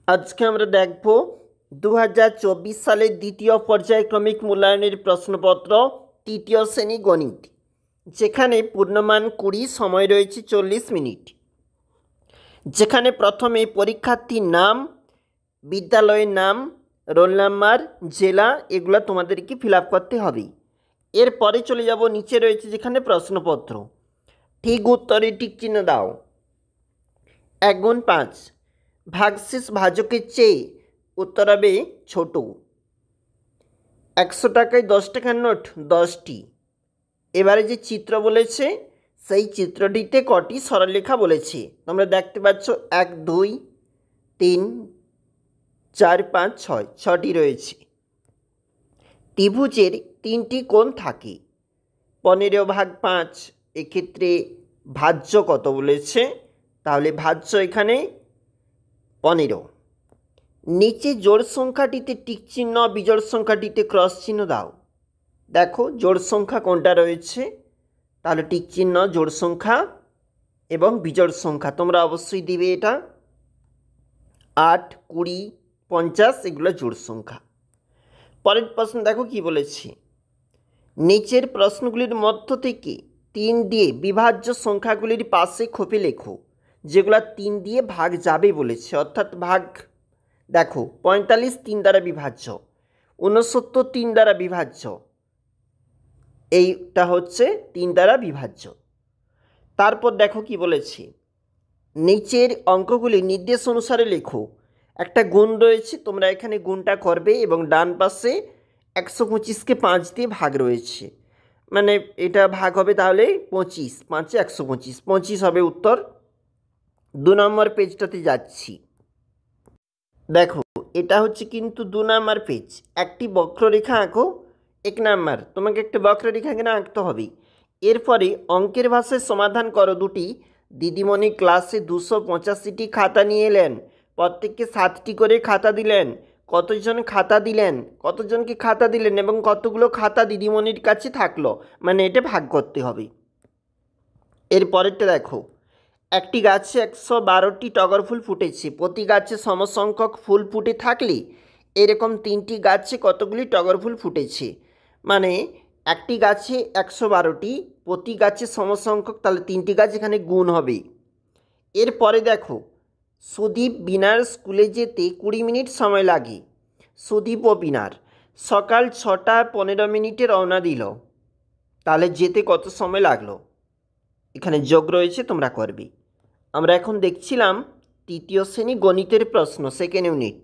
আজকে আমরা দেখব 2024 সালের দ্বিতীয় পর্যায়ক্রমিক মূল্যায়নের প্রশ্নপত্র তৃতীয় শ্রেণী গণিত, যেখানে পূর্ণমান 20, সময় রয়েছে 40 মিনিট। যেখানে প্রথমে পরীক্ষার্থীর নাম, বিদ্যালয়ের নাম, রোল নাম্বার, জেলা এগুলো তোমাদেরকে ফিল আপ করতে হবে। এরপরে চলে যাব নিচে রয়েছে যেখানে প্রশ্নপত্র। ঠিক উত্তরে টিক চিহ্ন দাও। 1 গুণ 5 ভাগশেষ ভাজকের চেয়ে উত্তর হবে ছোট। 100 টাকায় 10 টাকার নোট 10টি। এবারে যে চিত্র বলেছে সেই চিত্রটিতে কটি সরলরেখা বলেছে তোমরা দেখতে পাচ্ছ 1 2 3 4 5 6 6টি রয়েছে। ত্রিভুজের 3টি কোণ থাকে। 15/5 এক্ষেত্রে ভাজ্য কত বলেছে, তাহলে ভাজ্য এখানে 15। নিচে জোড় সংখ্যাটিতে টিক চিহ্ন, বিজোড় সংখ্যাটিতে ক্রস চিহ্ন দাও। দেখো জোড় সংখ্যা কোনটা রয়েছে, তাহলে টিক চিহ্ন জোড় সংখ্যা এবং বিজোড় সংখ্যা তোমরা অবশ্যই দিবে। এটা 8 20 50 এগুলো জোড় সংখ্যা। পরের প্রশ্ন দেখো কি বলেছে, নিচের প্রশ্নগুলির মধ্য থেকে 3 দিয়ে বিভাজ্য সংখ্যাগুলির পাশে খোপে লেখো যেগুলো 3 দিয়ে ভাগ যাবে বলেছে, অর্থাৎ ভাগ। দেখো 45 3 দ্বারা বিভাজ্য, 69 3 দ্বারা বিভাজ্য, এইটা হচ্ছে 3 দ্বারা বিভাজ্য। তারপর দেখো কি বলেছে, নিচের অঙ্কগুলি নির্দেশ অনুসারে লেখো। একটা গুণ রয়েছে, তোমরা এখানে গুণটা করবে এবং ডান পাশে 125কে 5 দিয়ে ভাগ রয়েছে, মানে এটা ভাগ হবে তাহলে 25, 5 125, 25 হবে উত্তর। 2 নম্বর পেজটাতে যাচ্ছি। দেখো এটা হচ্ছে কিন্তু 2 নম্বর পেজ। একটি বক্ররেখা আঁকো। 1 নম্বর, তোমাকে একটা বক্ররেখা এখানে আঁকতে হবে। এরপরে অঙ্কের ভাষায় সমাধান করো দুটি। দিদিমণি ক্লাসে 285টি খাতা নিয়ে এলেন, প্রত্যেককে 7টি করে খাতা দিলেন। কতজন খাতা দিলেন, কতজনকে খাতা দিলেন এবং কতগুলো খাতা দিদিমণির কাছে থাকলো, মানে এটা ভাগ করতে হবে। এরপরেরটা দেখো, একটি গাছে 112টি টগর ফুল ফুটেছে। প্রতি গাছে সমসংখ্যক ফুল ফুটে থাকলে এরকম 3টি গাছে কতগুলি টগর ফুল ফুটেছে, মানে একটি গাছে 112টি, প্রতি গাছে সমসংখ্যক, তাহলে 3টি গাছ এখানে গুণ হবে। এরপরে দেখো, সুদীপ বিনার স্কুলে যেতে 20 মিনিট সময় লাগে। সুদীপ ও বিনার সকাল 6টা 15 মিনিটে রওনা দিল, তাহলে যেতে কত সময় লাগলো, এখানে যোগ রয়েছে, তোমরা করবে। আমরা এখন দেখছিলাম তৃতীয় শ্রেণী গণিতের প্রশ্ন, সেকেন্ড ইউনিট।